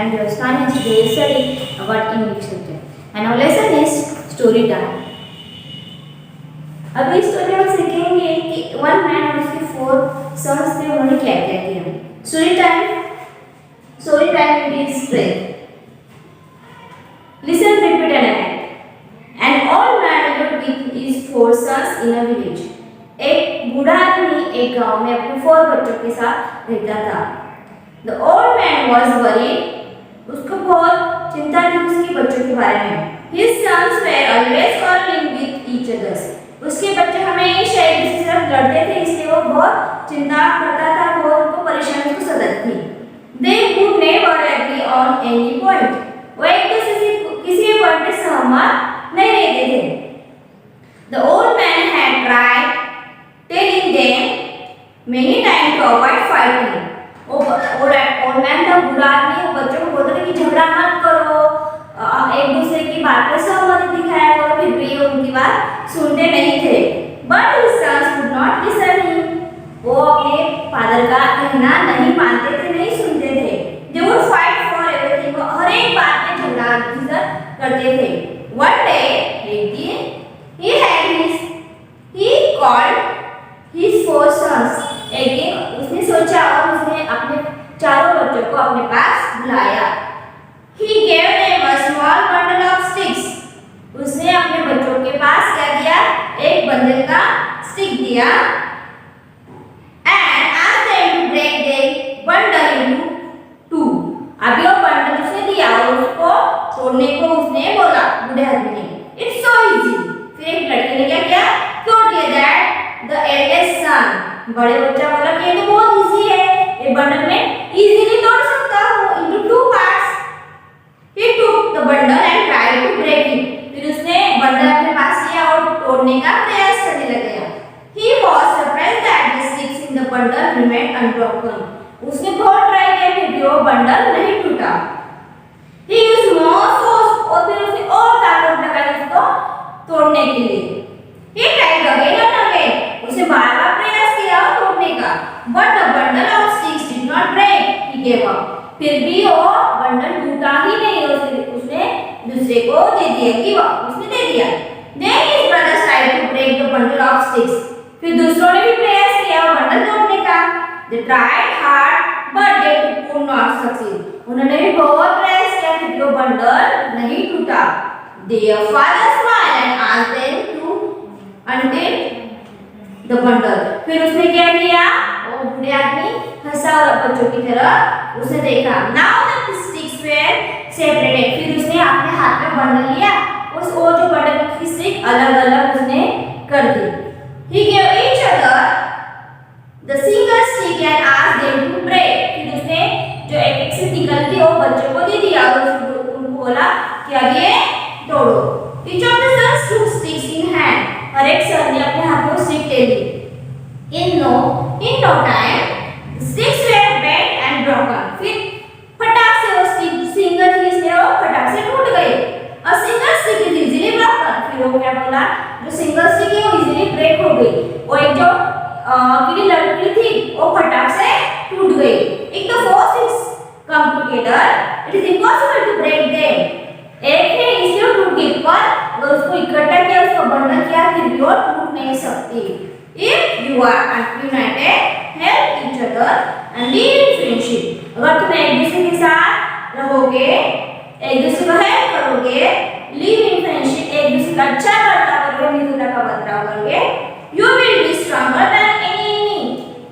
and their Spanish they study about English subject. And our lesson is story time. अभी story हम सीखेंगे कि one man और उसके 4 सन्स थे, उन्होंने क्या क्या किया. Story time is strength. Listen, repeat and act. An old man lived with his 4 sons in a village. एक बूढ़ा आदमी एक गांव में अपने 4 बच्चों के साथ रहता था. The old man was worried. उसको बहुत चिंता थी उसके बच्चों के बारे में. His sons were always quarreling with each other. उसके बच्चे हमेशा एक दूसरे से लड़ते थे, इसलिए वो बहुत चिंता करता था, बहुत उनको परेशानी को सदत थी. They could never agree on any point. वो एक दूसरे से किसी पॉइंट पे सहमत नहीं रहते थे. The old man had tried telling them many times to avoid fighting. Old man था, बूढ़ा आदमी, वो बच्चों को बोलते थे कि झगड़ा मत करो, एक दूसरे की बात पर सहमति दिखाया करो, फिर भी उनकी बात सुनते नहीं थे. But his sons could not listen him. वो अपने फादर का कहना नहीं मानते थे, नहीं सुनते थे. They would fight for everything. वो हर एक बात में झगड़ा करते थे. One day, एक दिन, he called his 4 sons. एक दिन उसने सोचा और उसने अपने चारों बच्चों को अपने पास बुलाया. He gave them a small bundle of sticks. उसने अपने बच्चों के पास क्या दिया? एक बंडल का स्टिक दिया. And asked them to break the bundle into 2. अभी वो बंडल उसने दिया और उसको तोड़ने को उसने बोला बूढ़े आदमी ने. It's so easy. फिर एक लड़की ने क्या किया? तोड़ दिया. That the eldest son. बड़े बच्चा बोला कि ये तो बहुत इजी है, ये बंडल में इजीली तोड़ सकता हूँ. Into 2 parts. He took the bundle and tried to break it. फिर उसने बंडल अपने पास लिया और तोड़ने का प्रयास करने लग गया. He was surprised that the sticks in the bundle remained unbroken. उसने बहुत ट्राई किया फिर भी वो बंडल नहीं टूटा. He used more force और फिर उसने और ताकत लगाई उसको तोड़ने के लिए. He tried again and again. उसने बार-बार प्रयास किया तोड़ने का. But the bundle of sticks did not break. He gave up. फिर भी वो बंडल टूटा ही नहीं. उसने दूसरे को दे दिया कि उसने दे दिया. Then his brothers tried to break the bundle of sticks. फिर दूसरों ने भी प्रयास किया वो बंडल तोड़ने का. They tried hard but they could not succeed. उन्होंने भी बहुत प्रयास किया फिर भी वो बंडल नहीं टूटा. Their father smiled and asked them to undo the bundle. फिर उसने क्या किया? वो बूढ़े आदमी हंसा और बच्चों की तरफ उसने देखा. Now the sticks were separated. फिर उसने अपने हाथ में बंडल लिया, वो जो बंडल की स्टिक अलग-अलग उसने कर दी. He gave each other the single stick and asked them to break. फिर उसने जो एक से निकल थी वो बच्चों को दे दिया और उनको बोला कि अब ये तोड़ो. Each of the sons took sticks in hand. हर एक सन ने अपने हाथ में स्टिक ले ली. In no time, the sticks were bent and broken. फिर फटाक से वो सिंगल चीज है वो फटाक से टूट गई. A single stick is easily broken. फिर वो क्या बोला? जो सिंगल स्टिक है वो इजीली ब्रेक हो गई. वो एक जो कीड़ी लड़की थी वो फटाक से टूट गई. If the 4 sticks come together, it is impossible to break them. एक है इसलिए टूट गई, पर अगर उसको इकट्ठा किया उसको बंडल किया फिर भी वो टूट नहीं सकती. If you are united, help each other and live in friendship. अगर तुम एक दूसरे के साथ रहोगे, एक दूसरे को हेल्प करोगे, live in friendship, एक दूसरे का अच्छा बर्ताव करोगे, मित्रता का बर्ताव करोगे, you will be stronger than any enemy.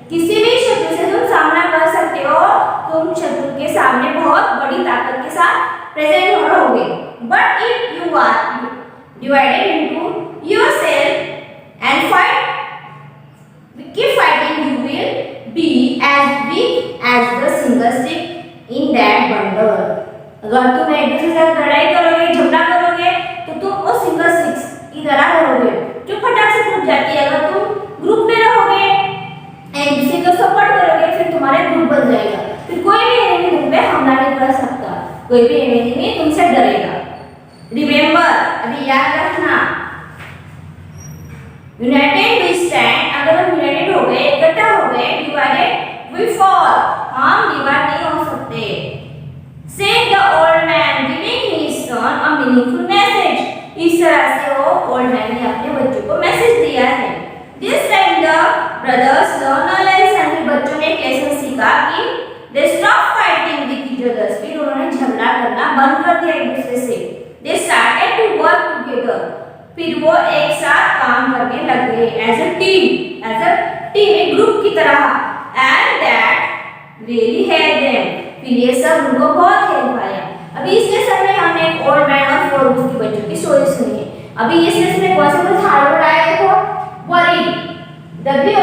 किसी भी शत्रु से तुम सामना कर सकते हो. तुम शत्रु के सामने बहुत बड़ी ताकत के साथ प्रेजेंट रहोगे. But if you are divided into yourself and keep fighting, you will be as weak as the single stick in that bundle. अगर तुम एक दूसरे से लड़ाई करोगे, झगड़ा करोगे, तो तुम वो सिंगल स्टिक की तरह रहोगे जो फटाक से टूट जाती है. अगर तुम ग्रुप में रहोगे, एक दूसरे को सपोर्ट करोगे, फिर तुम्हारे ग्रुप बन जाएगा. फिर कोई भी एनिमी तुम पे हमला नहीं कर सकता, कोई भी एनिमी तुमसे डरेगा. रिमेंबर, अभी याद रखना, यूनाइटेड वी स्टैंड. अगर हम यूनाइटेड हो गए, इकट्ठा हो गए, डिवाइडेड वी फॉल. हम डिवाइड नहीं हो सकते. said the old man, giving his son a meaningful message. इस तरह से वो ओल्ड मैन ने अपने बच्चों को मैसेज दिया है. This time the brothers learn a lesson. बच्चों ने एक लेसन सीखा कि they stop fighting with each other. फिर उन्होंने झगड़ा करना बंद कर दिया एक दूसरे से. They started to work together. फिर वो एक साथ काम करने लग गए as a team एक ग्रुप की तरह. And that really helped them. फिर ये सब उनको बहुत हेल्प आया. अभी इस लेसन में हमने एक ओल्ड मैन और 4 बुक की बच्चों की स्टोरी सुनी है. अभी इस लेसन में कौन सा हार्ड वर्ड आया देखो, worried. WORRIED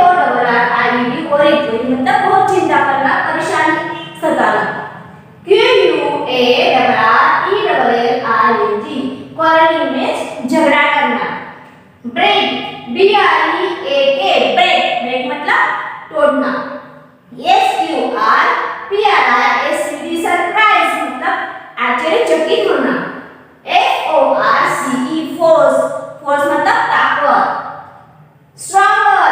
worried मतलब बहुत चिंता करना, परेशानी, सताना. QUARRELLING means झगड़ा करना. break break मतलब तोड़ना. SURPRISE मतलब आश्चर्यचकित होना. FORCE मतलब ताकत. stronger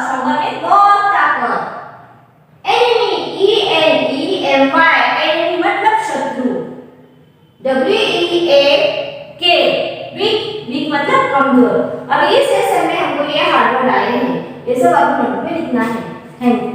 stronger में बहुत ताकत. enemy मतलब शत्रु. weak मतलब कमजोर. अब इस सेशन में हमको ये हार्ड वर्ड आए हैं, ये सब आप नोट में लिखना है. Thank you.